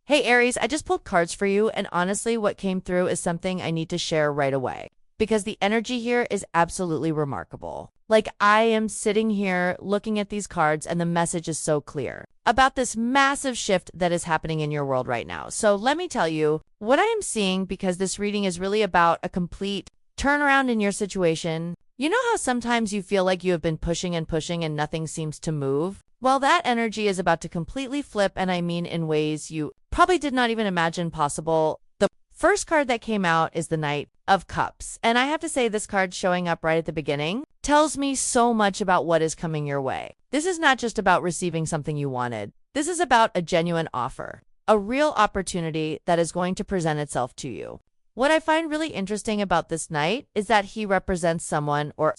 Hey Aries, I just pulled cards for you, and honestly, what came through is something I need to share right away because the energy here is absolutely remarkable. Like, I am sitting here looking at these cards, and the message is so clear about this massive shift that is happening in your world right now. So, let me tell you what I am seeing because this reading is really about a complete turnaround in your situation. You know how sometimes you feel like you have been pushing and pushing and nothing seems to move? Well, that energy is about to completely flip, and I mean in ways you probably did not even imagine possible. The first card that came out is the Knight of Cups, and I have to say this card showing up right at the beginning tells me so much about what is coming your way. This is not just about receiving something you wanted. This is about a genuine offer, a real opportunity that is going to present itself to you. What I find really interesting about this knight is that he represents someone or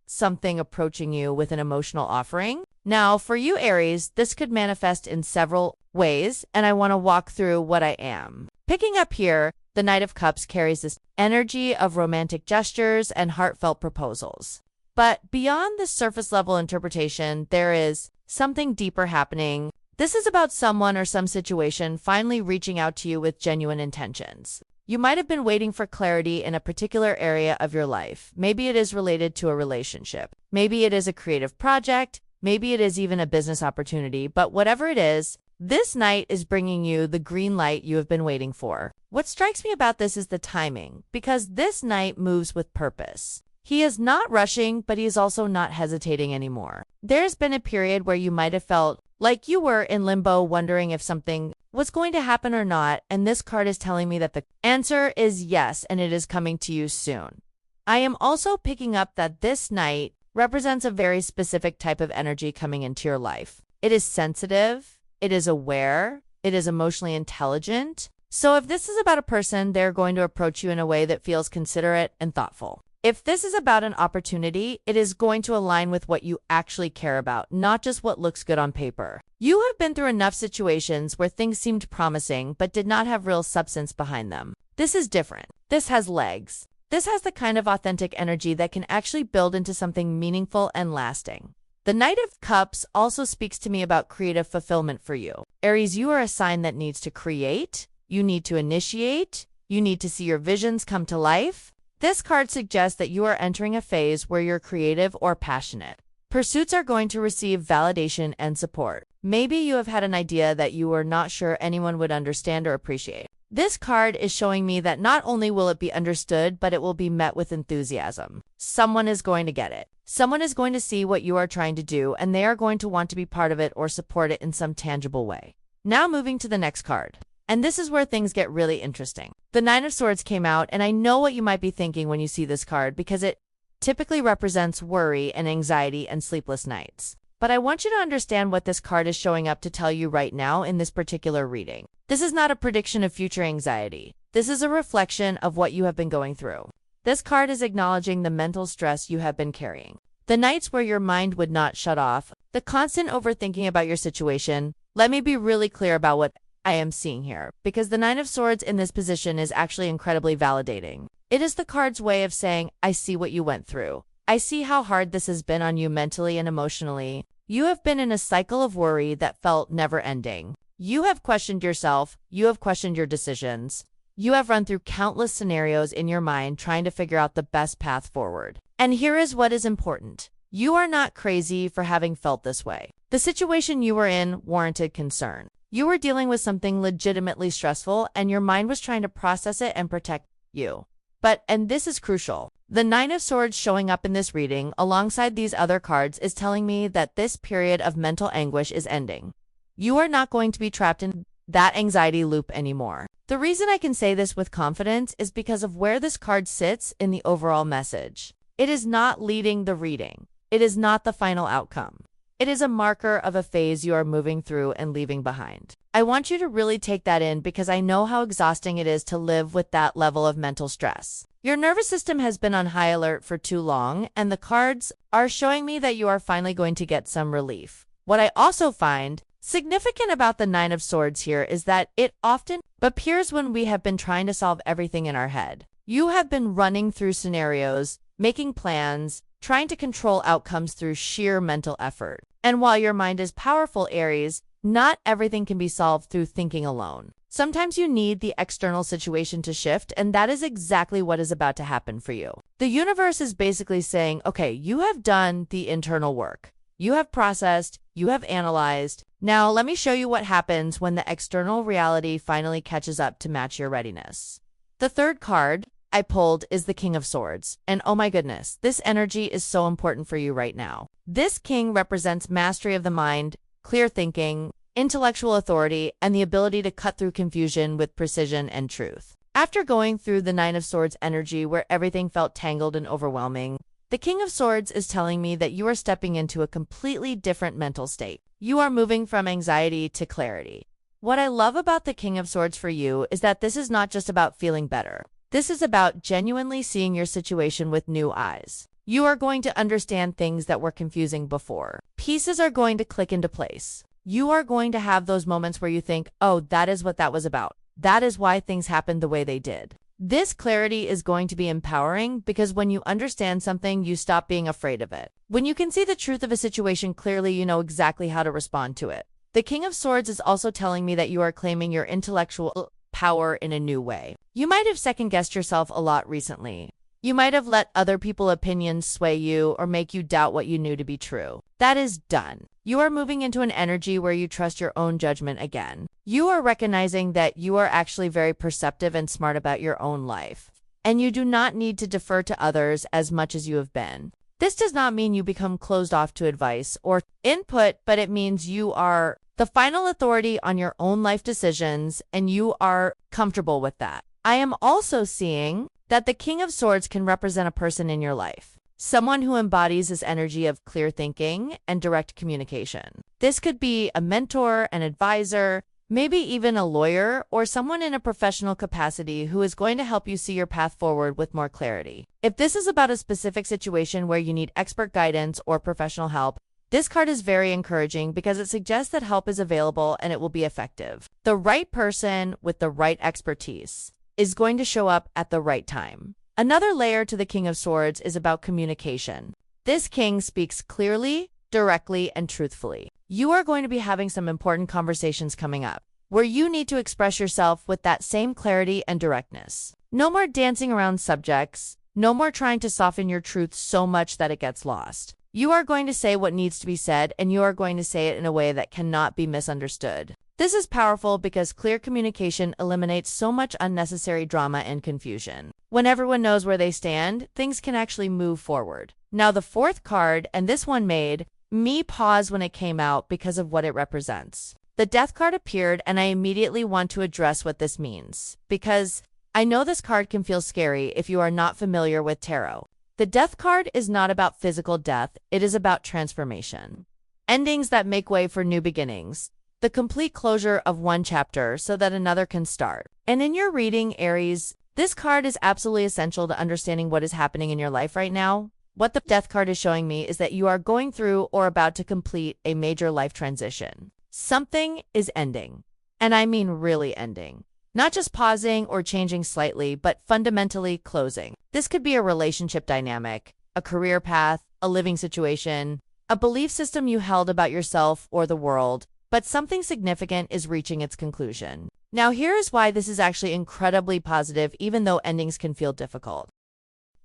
something approaching you with an emotional offering. Now, for you, Aries, this could manifest in several ways, and I want to walk through what I am. Picking up here, the Knight of Cups carries this energy of romantic gestures and heartfelt proposals. But beyond this surface level interpretation, there is something deeper happening. This is about someone or some situation finally reaching out to you with genuine intentions. You might have been waiting for clarity in a particular area of your life. Maybe it is related to a relationship. Maybe it is a creative project. Maybe it is even a business opportunity. But whatever it is, this knight is bringing you the green light you have been waiting for. What strikes me about this is the timing, because this knight moves with purpose. He is not rushing, but he is also not hesitating anymore. There's been a period where you might have felt like you were in limbo, wondering if something was going to happen or not, and this card is telling me that the answer is yes, and it is coming to you soon. I am also picking up that this knight represents a very specific type of energy coming into your life. It is sensitive, it is aware, it is emotionally intelligent. So if this is about a person, they're going to approach you in a way that feels considerate and thoughtful. If this is about an opportunity, it is going to align with what you actually care about, not just what looks good on paper. You have been through enough situations where things seemed promising but did not have real substance behind them. This is different. This has legs. This has the kind of authentic energy that can actually build into something meaningful and lasting. The Knight of Cups also speaks to me about creative fulfillment for you. Aries, you are a sign that needs to create, you need to initiate, you need to see your visions come to life. This card suggests that you are entering a phase where you're creative or passionate. Pursuits are going to receive validation and support. Maybe you have had an idea that you were not sure anyone would understand or appreciate. This card is showing me that not only will it be understood, but it will be met with enthusiasm. Someone is going to get it. Someone is going to see what you are trying to do, and they are going to want to be part of it or support it in some tangible way. Now moving to the next card. And this is where things get really interesting. The Nine of Swords came out, and I know what you might be thinking when you see this card because it typically represents worry and anxiety and sleepless nights. But I want you to understand what this card is showing up to tell you right now in this particular reading. This is not a prediction of future anxiety. This is a reflection of what you have been going through. This card is acknowledging the mental stress you have been carrying. The nights where your mind would not shut off, the constant overthinking about your situation. Let me be really clear about what I am seeing here, because the Nine of Swords in this position is actually incredibly validating. It is the card's way of saying, I see what you went through. I see how hard this has been on you mentally and emotionally. You have been in a cycle of worry that felt never-ending. You have questioned yourself. You have questioned your decisions. You have run through countless scenarios in your mind trying to figure out the best path forward. And here is what is important. You are not crazy for having felt this way. The situation you were in warranted concern. You were dealing with something legitimately stressful, and your mind was trying to process it and protect you. But, and this is crucial, the Nine of Swords showing up in this reading alongside these other cards is telling me that this period of mental anguish is ending. You are not going to be trapped in that anxiety loop anymore. The reason I can say this with confidence is because of where this card sits in the overall message. It is not leading the reading. It is not the final outcome. It is a marker of a phase you are moving through and leaving behind. I want you to really take that in because I know how exhausting it is to live with that level of mental stress. Your nervous system has been on high alert for too long, and the cards are showing me that you are finally going to get some relief. What I also find significant about the Nine of Swords here is that it often appears when we have been trying to solve everything in our head. You have been running through scenarios, making plans, trying to control outcomes through sheer mental effort. And while your mind is powerful, Aries, not everything can be solved through thinking alone. Sometimes you need the external situation to shift, and that is exactly what is about to happen for you. The universe is basically saying, okay, you have done the internal work. You have processed, you have analyzed. Now let me show you what happens when the external reality finally catches up to match your readiness. The third card I pulled is the King of Swords. And oh my goodness, this energy is so important for you right now. This king represents mastery of the mind, clear thinking, intellectual authority, and the ability to cut through confusion with precision and truth. After going through the Nine of Swords energy where everything felt tangled and overwhelming, the King of Swords is telling me that you are stepping into a completely different mental state. You are moving from anxiety to clarity. What I love about the King of Swords for you is that this is not just about feeling better. This is about genuinely seeing your situation with new eyes. You are going to understand things that were confusing before. Pieces are going to click into place. You are going to have those moments where you think, oh, that is what that was about. That is why things happened the way they did. This clarity is going to be empowering because when you understand something, you stop being afraid of it. When you can see the truth of a situation clearly, you know exactly how to respond to it. The King of Swords is also telling me that you are claiming your intellectual power in a new way. You might have second-guessed yourself a lot recently. You might have let other people's opinions sway you or make you doubt what you knew to be true. That is done. You are moving into an energy where you trust your own judgment again. You are recognizing that you are actually very perceptive and smart about your own life, and you do not need to defer to others as much as you have been. This does not mean you become closed off to advice or input, but it means you are the final authority on your own life decisions, and you are comfortable with that. I am also seeing that the King of Swords can represent a person in your life, someone who embodies this energy of clear thinking and direct communication. This could be a mentor, an advisor, maybe even a lawyer, or someone in a professional capacity who is going to help you see your path forward with more clarity. If this is about a specific situation where you need expert guidance or professional help, this card is very encouraging because it suggests that help is available and it will be effective. The right person with the right expertise is going to show up at the right time. Another layer to the King of Swords is about communication. This king speaks clearly, directly, and truthfully. You are going to be having some important conversations coming up where you need to express yourself with that same clarity and directness. No more dancing around subjects. No more trying to soften your truth so much that it gets lost. You are going to say what needs to be said, and you are going to say it in a way that cannot be misunderstood. This is powerful because clear communication eliminates so much unnecessary drama and confusion. When everyone knows where they stand, things can actually move forward. Now the fourth card, and this one made me pause when it came out because of what it represents. The Death card appeared, and I immediately want to address what this means, because I know this card can feel scary if you are not familiar with tarot. The Death card is not about physical death, it is about transformation. Endings that make way for new beginnings. The complete closure of one chapter so that another can start. And in your reading, Aries, this card is absolutely essential to understanding what is happening in your life right now. What the Death card is showing me is that you are going through or about to complete a major life transition. Something is ending. And I mean really ending. Not just pausing or changing slightly, but fundamentally closing. This could be a relationship dynamic, a career path, a living situation, a belief system you held about yourself or the world, but something significant is reaching its conclusion. Now here is why this is actually incredibly positive, even though endings can feel difficult.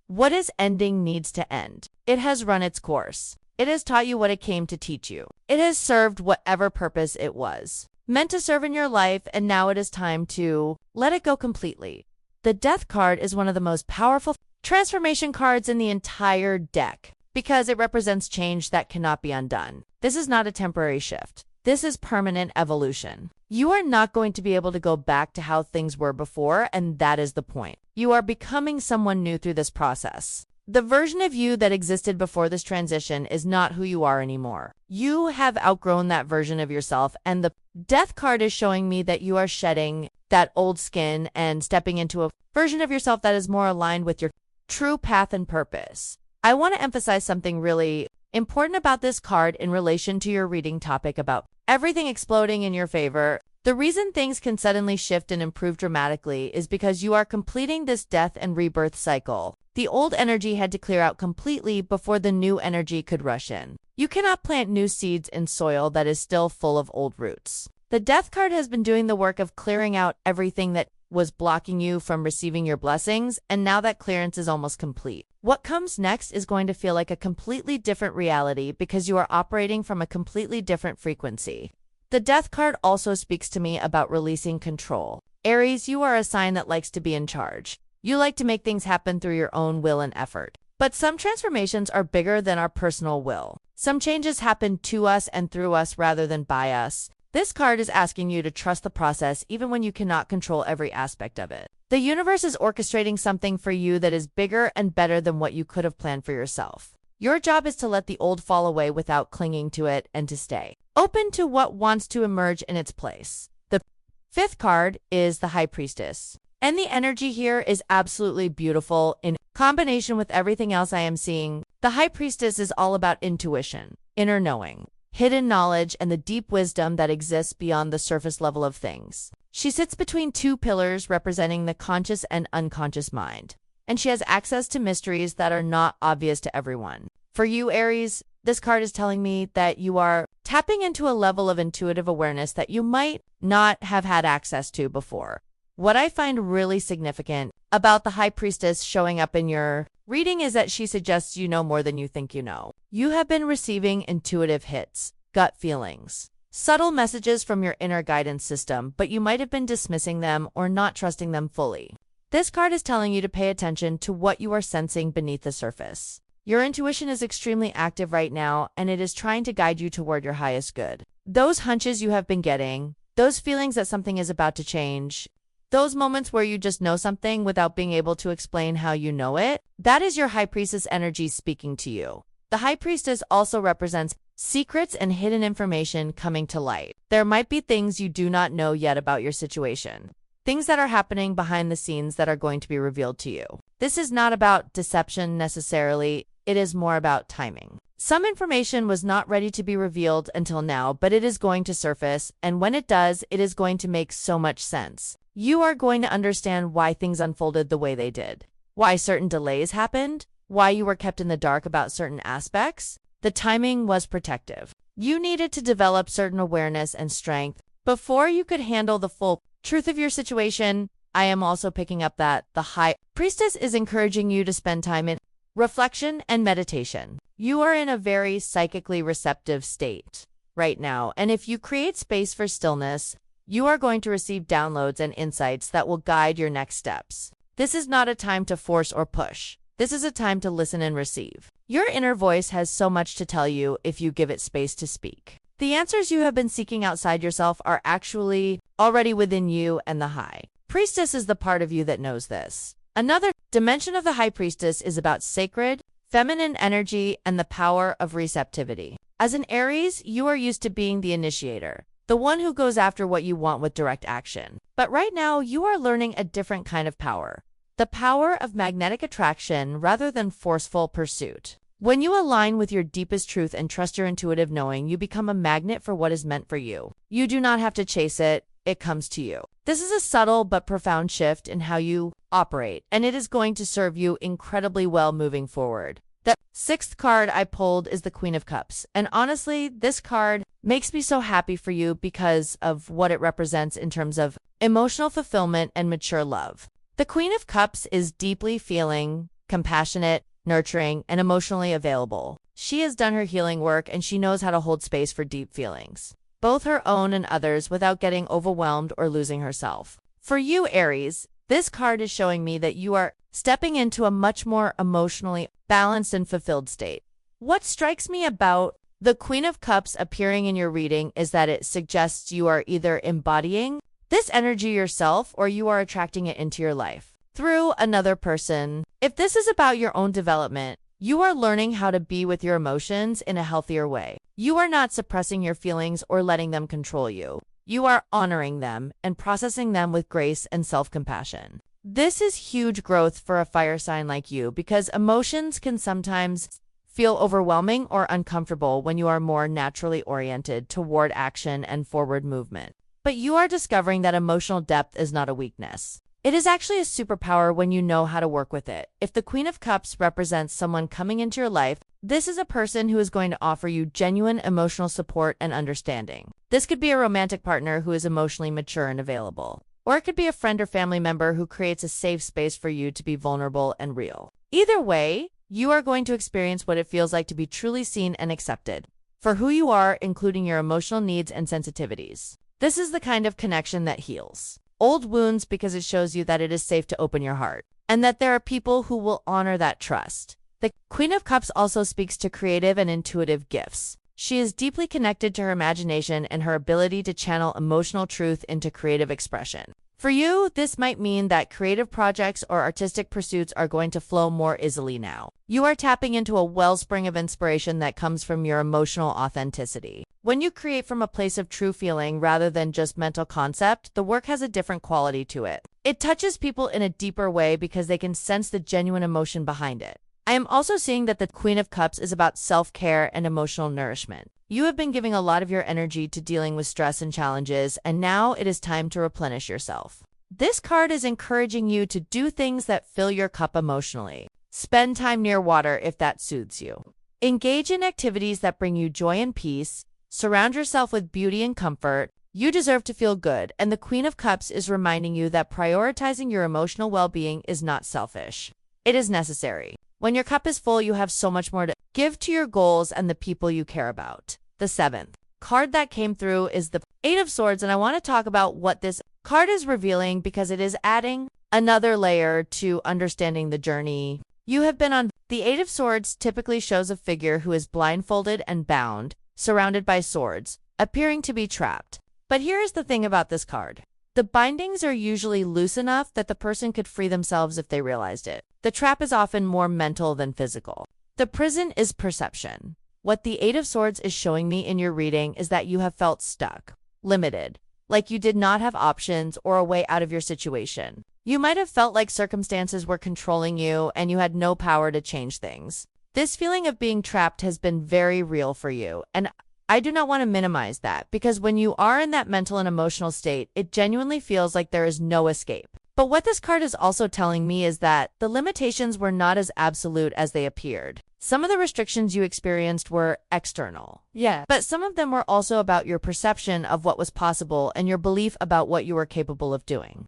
What is ending needs to end? It has run its course. It has taught you what it came to teach you. It has served whatever purpose it was meant to serve in your life, and now it is time to let it go completely. The Death card is one of the most powerful transformation cards in the entire deck because it represents change that cannot be undone. This is not a temporary shift. This is permanent evolution. You are not going to be able to go back to how things were before, and that is the point. You are becoming someone new through this process. The version of you that existed before this transition is not who you are anymore. You have outgrown that version of yourself, and the Death card is showing me that you are shedding that old skin and stepping into a version of yourself that is more aligned with your true path and purpose. I want to emphasize something really important about this card in relation to your reading topic about everything exploding in your favor. The reason things can suddenly shift and improve dramatically is because you are completing this death and rebirth cycle. The old energy had to clear out completely before the new energy could rush in. You cannot plant new seeds in soil that is still full of old roots. The Death card has been doing the work of clearing out everything that was blocking you from receiving your blessings, and now that clearance is almost complete. What comes next is going to feel like a completely different reality because you are operating from a completely different frequency. The Death card also speaks to me about releasing control. Aries, you are a sign that likes to be in charge. You like to make things happen through your own will and effort. But some transformations are bigger than our personal will. Some changes happen to us and through us rather than by us. This card is asking you to trust the process even when you cannot control every aspect of it. The universe is orchestrating something for you that is bigger and better than what you could have planned for yourself. Your job is to let the old fall away without clinging to it and to stay open to what wants to emerge in its place. The fifth card is the High Priestess. And the energy here is absolutely beautiful in combination with everything else I am seeing. The High Priestess is all about intuition, inner knowing, hidden knowledge, and the deep wisdom that exists beyond the surface level of things. She sits between two pillars representing the conscious and unconscious mind, and she has access to mysteries that are not obvious to everyone. For you, Aries, this card is telling me that you are tapping into a level of intuitive awareness that you might not have had access to before. What I find really significant about the High Priestess showing up in your reading is that she suggests you know more than you think you know. You have been receiving intuitive hits, gut feelings, subtle messages from your inner guidance system, but you might have been dismissing them or not trusting them fully. This card is telling you to pay attention to what you are sensing beneath the surface. Your intuition is extremely active right now, and it is trying to guide you toward your highest good. Those hunches you have been getting, those feelings that something is about to change, those moments where you just know something without being able to explain how you know it, that is your High Priestess energy speaking to you. The High Priestess also represents secrets and hidden information coming to light. There might be things you do not know yet about your situation, things that are happening behind the scenes that are going to be revealed to you. This is not about deception necessarily, it is more about timing. Some information was not ready to be revealed until now, but it is going to surface, and when it does, it is going to make so much sense. You are going to understand why things unfolded the way they did, why certain delays happened, why you were kept in the dark about certain aspects. The timing was protective. You needed to develop certain awareness and strength before you could handle the full truth of your situation. I am also picking up that the High Priestess is encouraging you to spend time in reflection and meditation. You are in a very psychically receptive state right now, and if you create space for stillness, you are going to receive downloads and insights that will guide your next steps. This is not a time to force or push. This is a time to listen and receive. Your inner voice has so much to tell you if you give it space to speak. The answers you have been seeking outside yourself are actually already within you, and the High Priestess is the part of you that knows this. Another dimension of the High Priestess is about sacred, feminine energy and the power of receptivity. As an Aries, you are used to being the initiator, the one who goes after what you want with direct action. But right now, you are learning a different kind of power. The power of magnetic attraction rather than forceful pursuit. When you align with your deepest truth and trust your intuitive knowing, you become a magnet for what is meant for you. You do not have to chase it, it comes to you. This is a subtle but profound shift in how you operate, and it is going to serve you incredibly well moving forward. The sixth card I pulled is the Queen of Cups, and honestly, this card makes me so happy for you because of what it represents in terms of emotional fulfillment and mature love. The Queen of Cups is deeply feeling, compassionate, nurturing, and emotionally available. She has done her healing work, and she knows how to hold space for deep feelings, both her own and others, without getting overwhelmed or losing herself. For you, Aries, this card is showing me that you are stepping into a much more emotionally balanced and fulfilled state. What strikes me about the Queen of Cups appearing in your reading is that it suggests you are either embodying this energy yourself or you are attracting it into your life through another person. If this is about your own development, you are learning how to be with your emotions in a healthier way. You are not suppressing your feelings or letting them control you. You are honoring them and processing them with grace and self-compassion. This is huge growth for a fire sign like you because emotions can sometimes feel overwhelming or uncomfortable when you are more naturally oriented toward action and forward movement. But you are discovering that emotional depth is not a weakness. It is actually a superpower when you know how to work with it. If the Queen of Cups represents someone coming into your life, this is a person who is going to offer you genuine emotional support and understanding. This could be a romantic partner who is emotionally mature and available, or it could be a friend or family member who creates a safe space for you to be vulnerable and real. Either way, you are going to experience what it feels like to be truly seen and accepted for who you are, including your emotional needs and sensitivities. This is the kind of connection that heals old wounds because it shows you that it is safe to open your heart and that there are people who will honor that trust. The Queen of Cups also speaks to creative and intuitive gifts. She is deeply connected to her imagination and her ability to channel emotional truth into creative expression. For you, this might mean that creative projects or artistic pursuits are going to flow more easily now. You are tapping into a wellspring of inspiration that comes from your emotional authenticity. When you create from a place of true feeling rather than just mental concept, the work has a different quality to it. It touches people in a deeper way because they can sense the genuine emotion behind it. I am also seeing that the Queen of Cups is about self-care and emotional nourishment. You have been giving a lot of your energy to dealing with stress and challenges, and now it is time to replenish yourself. This card is encouraging you to do things that fill your cup emotionally. Spend time near water if that soothes you. Engage in activities that bring you joy and peace. Surround yourself with beauty and comfort. You deserve to feel good, and the Queen of Cups is reminding you that prioritizing your emotional well-being is not selfish. It is necessary. When your cup is full, you have so much more to give to your goals and the people you care about. The seventh card that came through is the Eight of Swords, and I want to talk about what this card is revealing because it is adding another layer to understanding the journey you have been on. The Eight of Swords typically shows a figure who is blindfolded and bound, surrounded by swords, appearing to be trapped. But here is the thing about this card. The bindings are usually loose enough that the person could free themselves if they realized it. The trap is often more mental than physical. The prison is perception. What the Eight of Swords is showing me in your reading is that you have felt stuck, limited, like you did not have options or a way out of your situation. You might have felt like circumstances were controlling you and you had no power to change things. This feeling of being trapped has been very real for you, and I do not want to minimize that because when you are in that mental and emotional state, it genuinely feels like there is no escape. But what this card is also telling me is that the limitations were not as absolute as they appeared. Some of the restrictions you experienced were external. Yeah. But some of them were also about your perception of what was possible and your belief about what you were capable of doing.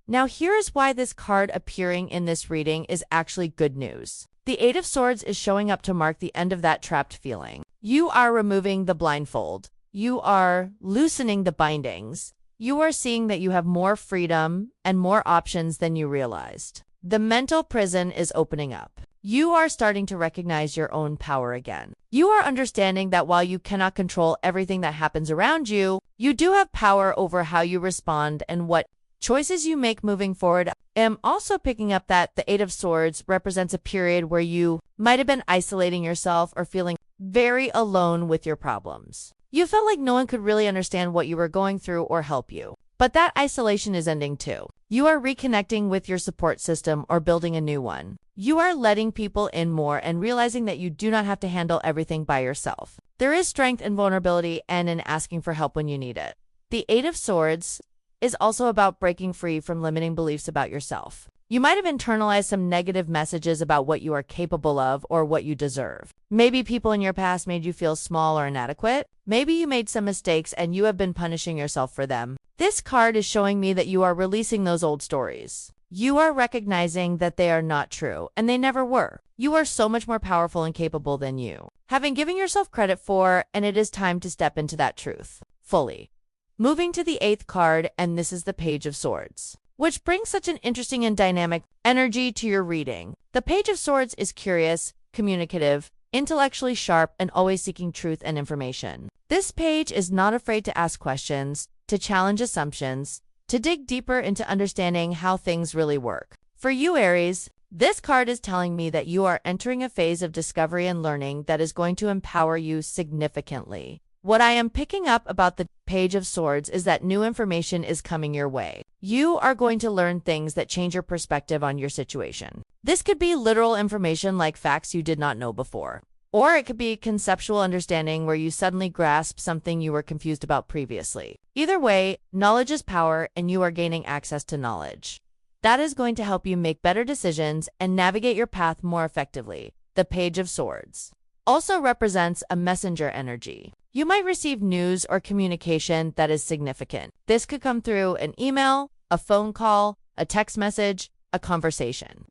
Now, here is why this card appearing in this reading is actually good news. The Eight of Swords is showing up to mark the end of that trapped feeling. You are removing the blindfold. You are loosening the bindings. You are seeing that you have more freedom and more options than you realized. The mental prison is opening up. You are starting to recognize your own power again. You are understanding that while you cannot control everything that happens around you, you do have power over how you respond and what choices you make moving forward. I am also picking up that the Eight of Swords represents a period where you might have been isolating yourself or feeling very alone with your problems. You felt like no one could really understand what you were going through or help you. But that isolation is ending too. You are reconnecting with your support system or building a new one. You are letting people in more and realizing that you do not have to handle everything by yourself. There is strength in vulnerability and in asking for help when you need it. The Eight of Swords is also about breaking free from limiting beliefs about yourself. You might have internalized some negative messages about what you are capable of or what you deserve. Maybe people in your past made you feel small or inadequate. Maybe you made some mistakes and you have been punishing yourself for them. This card is showing me that you are releasing those old stories. You are recognizing that they are not true, and they never were. You are so much more powerful and capable than you having given yourself credit for, and it is time to step into that truth fully. Moving to the eighth card, and this is the Page of Swords, which brings such an interesting and dynamic energy to your reading. The Page of Swords is curious, communicative, intellectually sharp, and always seeking truth and information. This page is not afraid to ask questions, to challenge assumptions, to dig deeper into understanding how things really work. For you, Aries, this card is telling me that you are entering a phase of discovery and learning that is going to empower you significantly. What I am picking up about the Page of Swords is that new information is coming your way. You are going to learn things that change your perspective on your situation. This could be literal information like facts you did not know before. Or it could be conceptual understanding where you suddenly grasp something you were confused about previously. Either way, knowledge is power and you are gaining access to knowledge. That is going to help you make better decisions and navigate your path more effectively. The Page of Swords also represents a messenger energy. You might receive news or communication that is significant. This could come through an email, a phone call, a text message, a conversation.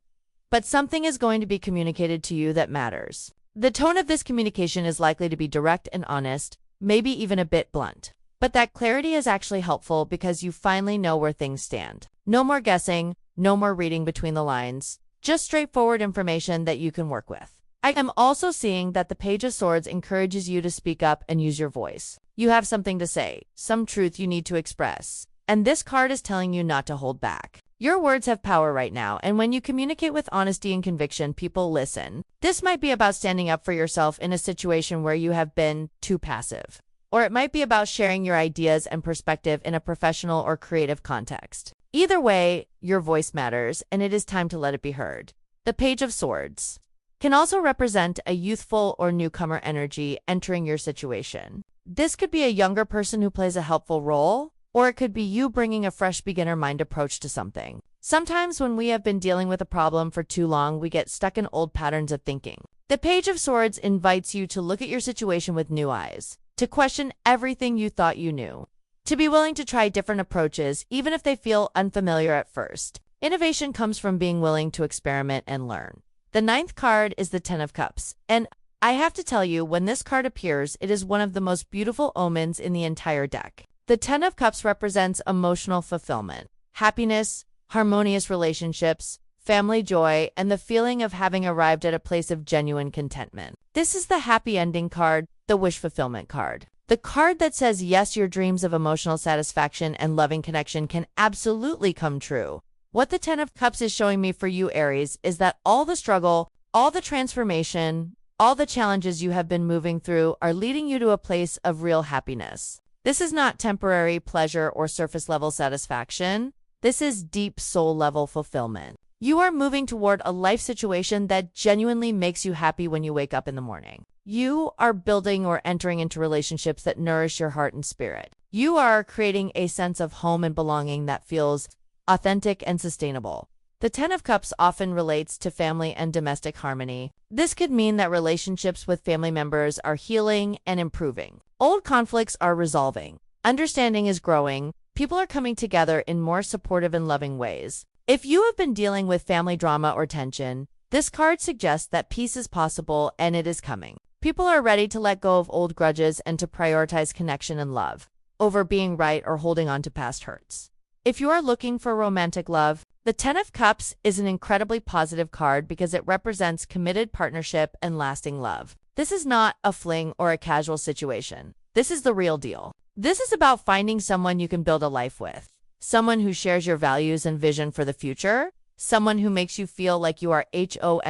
But something is going to be communicated to you that matters. The tone of this communication is likely to be direct and honest, maybe even a bit blunt. But that clarity is actually helpful because you finally know where things stand. No more guessing, no more reading between the lines, just straightforward information that you can work with. I am also seeing that the Page of Swords encourages you to speak up and use your voice. You have something to say, some truth you need to express, and this card is telling you not to hold back. Your words have power right now, and when you communicate with honesty and conviction, people listen. This might be about standing up for yourself in a situation where you have been too passive. Or it might be about sharing your ideas and perspective in a professional or creative context. Either way, your voice matters, and it is time to let it be heard. The Page of Swords can also represent a youthful or newcomer energy entering your situation. This could be a younger person who plays a helpful role, or it could be you bringing a fresh beginner mind approach to something. Sometimes when we have been dealing with a problem for too long, we get stuck in old patterns of thinking. The Page of Swords invites you to look at your situation with new eyes, to question everything you thought you knew, to be willing to try different approaches, even if they feel unfamiliar at first. Innovation comes from being willing to experiment and learn. The 9th card is the Ten of Cups, and I have to tell you, when this card appears, it is one of the most beautiful omens in the entire deck. The Ten of Cups represents emotional fulfillment, happiness, harmonious relationships, family joy, and the feeling of having arrived at a place of genuine contentment. This is the happy ending card, the wish fulfillment card. The card that says yes, your dreams of emotional satisfaction and loving connection can absolutely come true. What the Ten of Cups is showing me for you, Aries, is that all the struggle, all the transformation, all the challenges you have been moving through are leading you to a place of real happiness. This is not temporary pleasure or surface-level satisfaction. This is deep soul-level fulfillment. You are moving toward a life situation that genuinely makes you happy when you wake up in the morning. You are building or entering into relationships that nourish your heart and spirit. You are creating a sense of home and belonging that feels authentic and sustainable. The Ten of Cups often relates to family and domestic harmony. This could mean that relationships with family members are healing and improving. Old conflicts are resolving. Understanding is growing. People are coming together in more supportive and loving ways. If you have been dealing with family drama or tension, this card suggests that peace is possible and it is coming. People are ready to let go of old grudges and to prioritize connection and love over being right or holding on to past hurts. If you are looking for romantic love, the Ten of Cups is an incredibly positive card because it represents committed partnership and lasting love. This is not a fling or a casual situation. This is the real deal. This is about finding someone you can build a life with, someone who shares your values and vision for the future, someone who makes you feel like you are home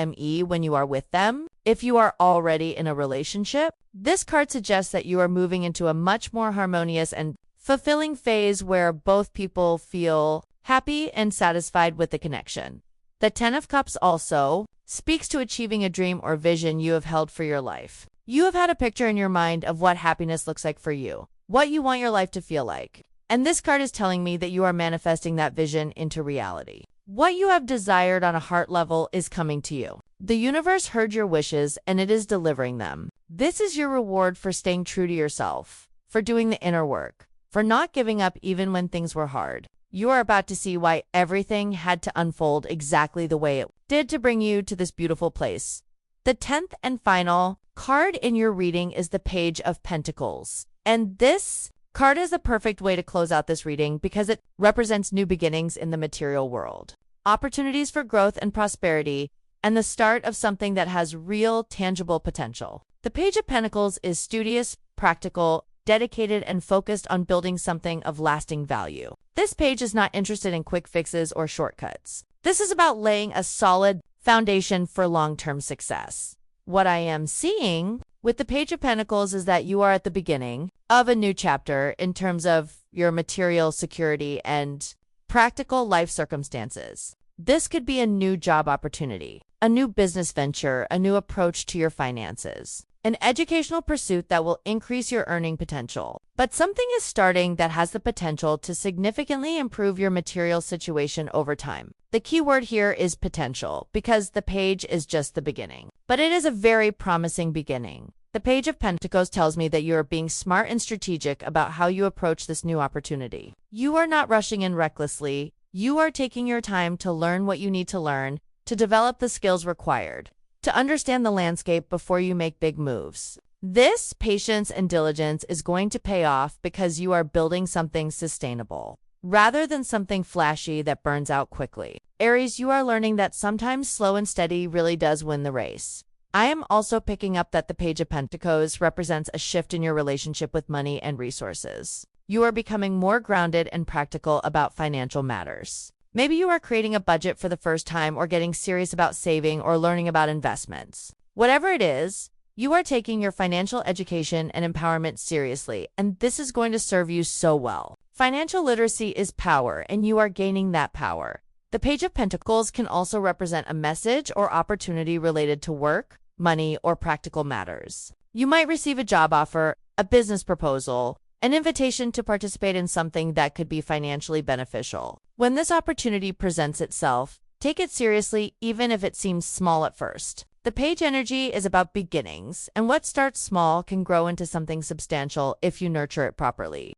when you are with them. If you are already in a relationship, this card suggests that you are moving into a much more harmonious and fulfilling phase where both people feel happy and satisfied with the connection. The Ten of Cups also speaks to achieving a dream or vision you have held for your life. You have had a picture in your mind of what happiness looks like for you, what you want your life to feel like. And this card is telling me that you are manifesting that vision into reality. What you have desired on a heart level is coming to you. The universe heard your wishes and it is delivering them. This is your reward for staying true to yourself, for doing the inner work, for not giving up even when things were hard. You are about to see why everything had to unfold exactly the way it did to bring you to this beautiful place. The 10th and final card in your reading is the Page of Pentacles. And this card is the perfect way to close out this reading because it represents new beginnings in the material world, opportunities for growth and prosperity, and the start of something that has real, tangible potential. The Page of Pentacles is studious, practical, dedicated, and focused on building something of lasting value. This page is not interested in quick fixes or shortcuts. This is about laying a solid foundation for long-term success. What I am seeing with the Page of Pentacles is that you are at the beginning of a new chapter in terms of your material security and practical life circumstances. This could be a new job opportunity, a new business venture, a new approach to your finances, an educational pursuit that will increase your earning potential. But something is starting that has the potential to significantly improve your material situation over time. The key word here is potential, because the page is just the beginning. But it is a very promising beginning. The Page of Pentacles tells me that you are being smart and strategic about how you approach this new opportunity. You are not rushing in recklessly. You are taking your time to learn what you need to learn, to develop the skills required, to understand the landscape before you make big moves. This patience and diligence is going to pay off because you are building something sustainable, rather than something flashy that burns out quickly. Aries, you are learning that sometimes slow and steady really does win the race. I am also picking up that the Page of Pentacles represents a shift in your relationship with money and resources. You are becoming more grounded and practical about financial matters. Maybe you are creating a budget for the first time or getting serious about saving or learning about investments. Whatever it is, you are taking your financial education and empowerment seriously, and this is going to serve you so well. Financial literacy is power, and you are gaining that power. The Page of Pentacles can also represent a message or opportunity related to work, money, or practical matters. You might receive a job offer, a business proposal, an invitation to participate in something that could be financially beneficial. When this opportunity presents itself, take it seriously even if it seems small at first. The page energy is about beginnings, and what starts small can grow into something substantial if you nurture it properly.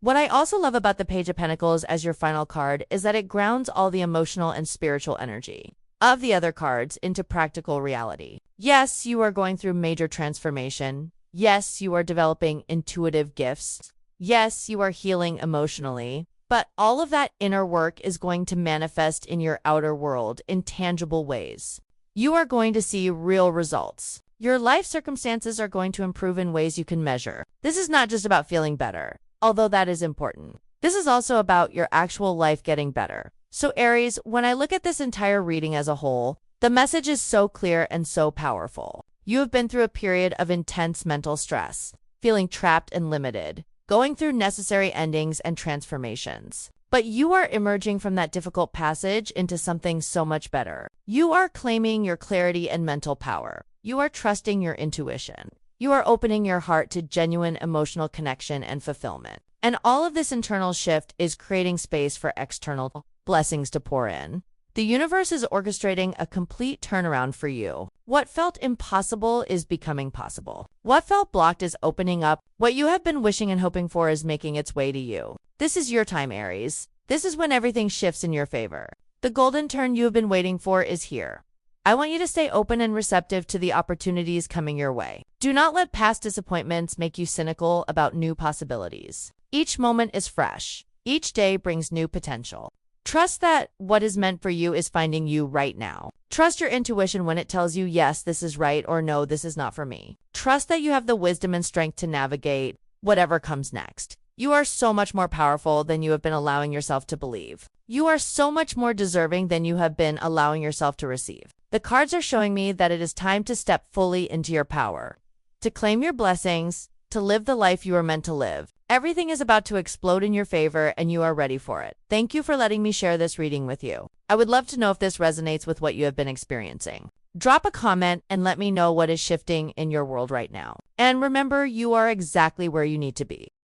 What I also love about the Page of Pentacles as your final card is that it grounds all the emotional and spiritual energy of the other cards into practical reality. Yes, you are going through major transformation. Yes, you are developing intuitive gifts. Yes, you are healing emotionally. But all of that inner work is going to manifest in your outer world in tangible ways. You are going to see real results. Your life circumstances are going to improve in ways you can measure. This is not just about feeling better, although that is important. This is also about your actual life getting better. So Aries, when I look at this entire reading as a whole, the message is so clear and so powerful. You have been through a period of intense mental stress, feeling trapped and limited, going through necessary endings and transformations. But you are emerging from that difficult passage into something so much better. You are claiming your clarity and mental power. You are trusting your intuition. You are opening your heart to genuine emotional connection and fulfillment. And all of this internal shift is creating space for external blessings to pour in. The universe is orchestrating a complete turnaround for you. What felt impossible is becoming possible. What felt blocked is opening up. What you have been wishing and hoping for is making its way to you. This is your time, Aries. This is when everything shifts in your favor. The golden turn you have been waiting for is here. I want you to stay open and receptive to the opportunities coming your way. Do not let past disappointments make you cynical about new possibilities. Each moment is fresh. Each day brings new potential. Trust that what is meant for you is finding you right now. Trust your intuition when it tells you, yes, this is right, or no, this is not for me. Trust that you have the wisdom and strength to navigate whatever comes next. You are so much more powerful than you have been allowing yourself to believe. You are so much more deserving than you have been allowing yourself to receive. The cards are showing me that it is time to step fully into your power, to claim your blessings, to live the life you are meant to live. Everything is about to explode in your favor, and you are ready for it. Thank you for letting me share this reading with you. I would love to know if this resonates with what you have been experiencing. Drop a comment and let me know what is shifting in your world right now. And remember, you are exactly where you need to be.